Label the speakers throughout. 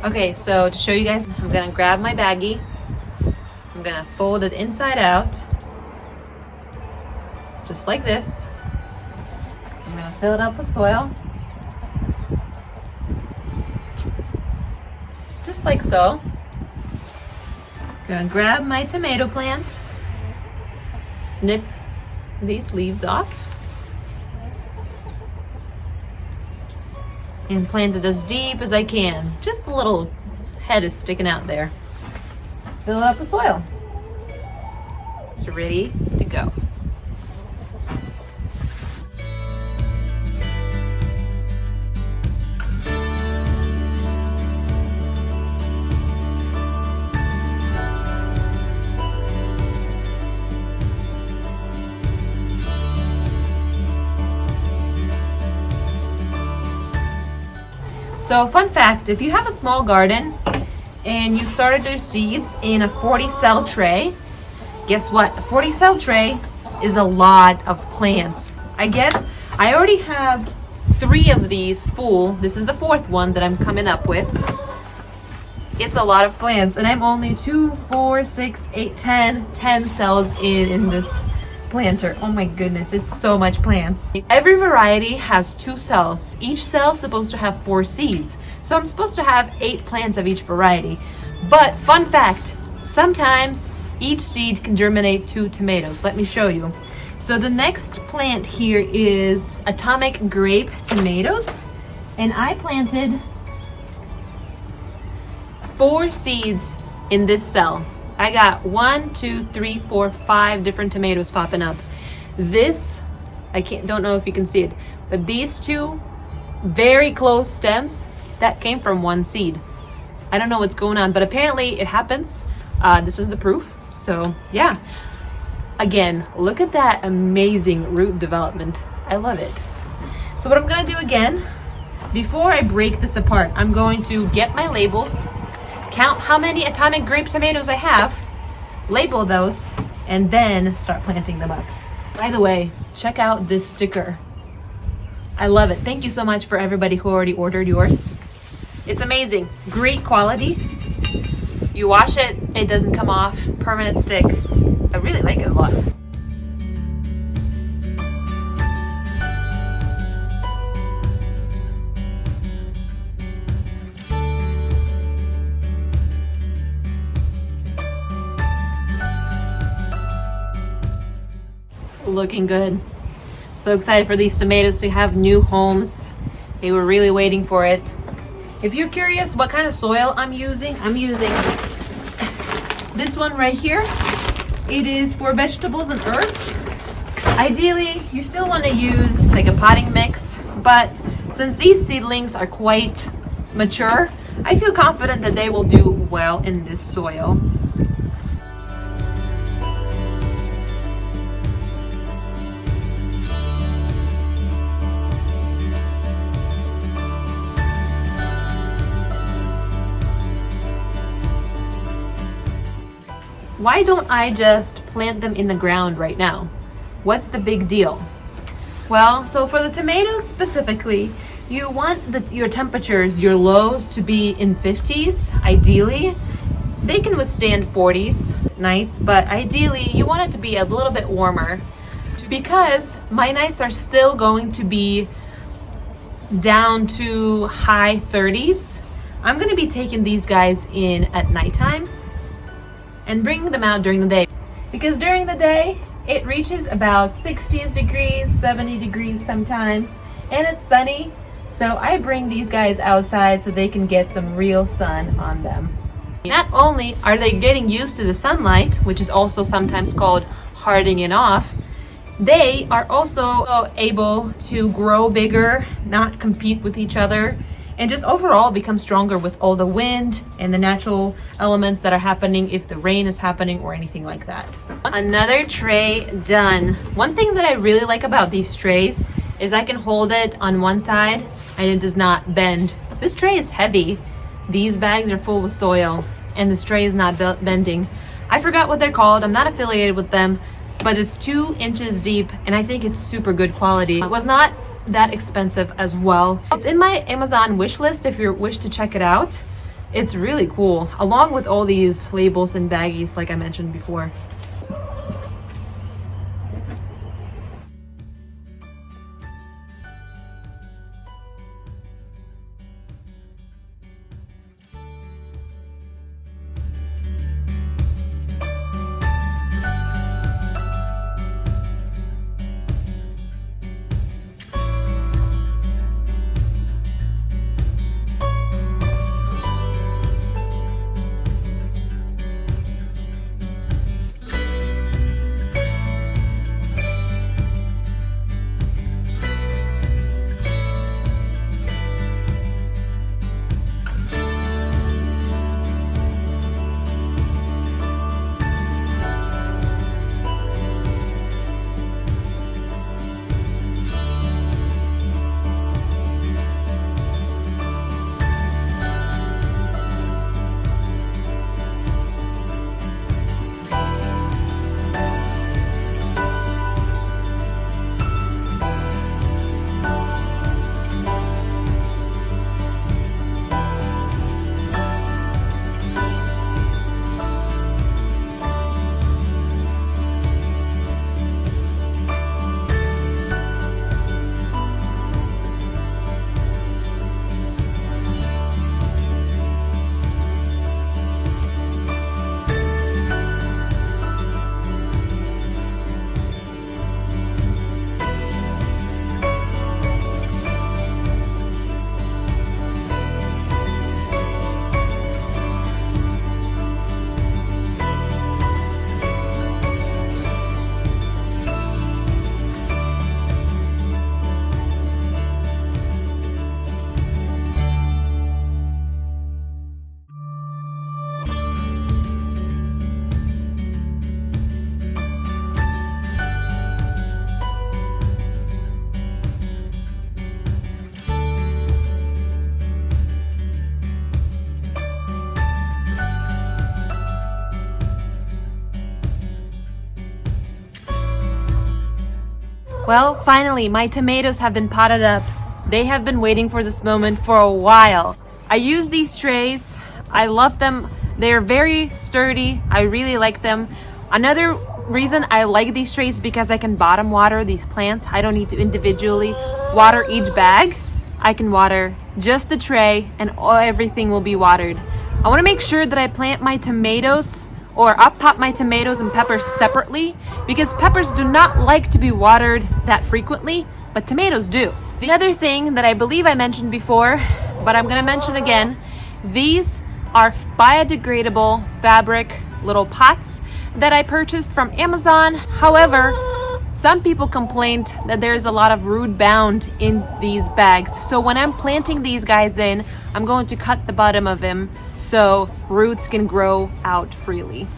Speaker 1: Okay, so to show you guys, I'm gonna grab my baggie. I'm gonna fold it inside out, just like this. I'm gonna fill it up with soil, just like so. Gonna grab my tomato plant, snip these leaves off, and plant it as deep as I can. Just a little head is sticking out there. Fill it up with soil. It's ready to go. So fun fact, if you have a small garden and you started your seeds in a 40 cell tray, guess what? A 40 cell tray is a lot of plants. I already have 3 of these full. This is the 4th one that I'm coming up with. It's a lot of plants, and I'm only 2, 4, 6, 8, 10 cells in this planter. Oh my goodness, it's so much plants. Every variety has 2 cells. Each cell is supposed to have 4 seeds. So I'm supposed to have 8 plants of each variety. But fun fact, sometimes each seed can germinate 2 tomatoes. Let me show you. So the next plant here is Atomic Grape tomatoes. And I planted 4 seeds in this cell. I got 1, 2, 3, 4, 5 different tomatoes popping up. This, don't know if you can see it, but these 2 very close stems, that came from 1 seed. I don't know what's going on, but apparently it happens. This is the proof. So yeah, again, look at that amazing root development. I love it. So what I'm gonna do again, before I break this apart, I'm going to get my labels, count how many Atomic Grape tomatoes I have, label those, and then start planting them up. By the way, check out this sticker. I love it. Thank you so much for everybody who already ordered yours. It's amazing. Great quality. You wash it, it doesn't come off. Permanent stick. I really like it a lot. Looking good. So excited for these tomatoes to have new homes. They were really waiting for it. If you're curious what kind of soil I'm using this one right here. It is for vegetables and herbs. Ideally, you still want to use like a potting mix, but since these seedlings are quite mature, I feel confident that they will do well in this soil. Why don't I just plant them in the ground right now? What's the big deal? Well, so for the tomatoes specifically, you want your temperatures, your lows to be in 50s, ideally. They can withstand 40s nights, but ideally you want it to be a little bit warmer because my nights are still going to be down to high 30s. I'm gonna be taking these guys in at night times and bringing them out during the day, because during the day it reaches about 60 degrees, 70 degrees sometimes, and it's sunny. So I bring these guys outside so they can get some real sun on them. Not only are they getting used to the sunlight, which is also sometimes called hardening off, they are also able to grow bigger, not compete with each other, and just overall become stronger with all the wind and the natural elements that are happening if the rain is happening or anything like that. Another tray done. One thing that I really like about these trays is I can hold it on one side and it does not bend. This tray is heavy. These bags are full with soil and this tray is not bending. I forgot what they're called. I'm not affiliated with them, but it's 2 inches deep and I think it's super good quality. It was not that expensive as well. It's in my Amazon wish list if you wish to check it out. It's really cool, along with all these labels and baggies like I mentioned before. Well, finally, my tomatoes have been potted up. They have been waiting for this moment for a while. I use these trays. I love them. They're very sturdy. I really like them. Another reason I like these trays is because I can bottom water these plants. I don't need to individually water each bag. I can water just the tray and everything will be watered. I want to make sure that I plant my tomatoes or up pot my tomatoes and peppers separately because peppers do not like to be watered that frequently, but tomatoes do. The other thing that I believe I mentioned before, but I'm gonna mention again, these are biodegradable fabric little pots that I purchased from Amazon. However, some people complained that there's a lot of root bound in these bags. So when I'm planting these guys in, I'm going to cut the bottom of them so roots can grow out freely.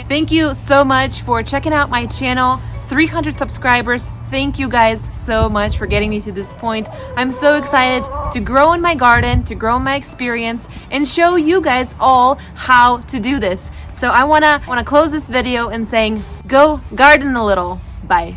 Speaker 1: Thank you so much for checking out my channel. 300 subscribers. Thank you guys so much for getting me to this point. I'm so excited to grow in my garden, to grow my experience, and show you guys all how to do this. So I wanna close this video and saying, go garden a little. Bye.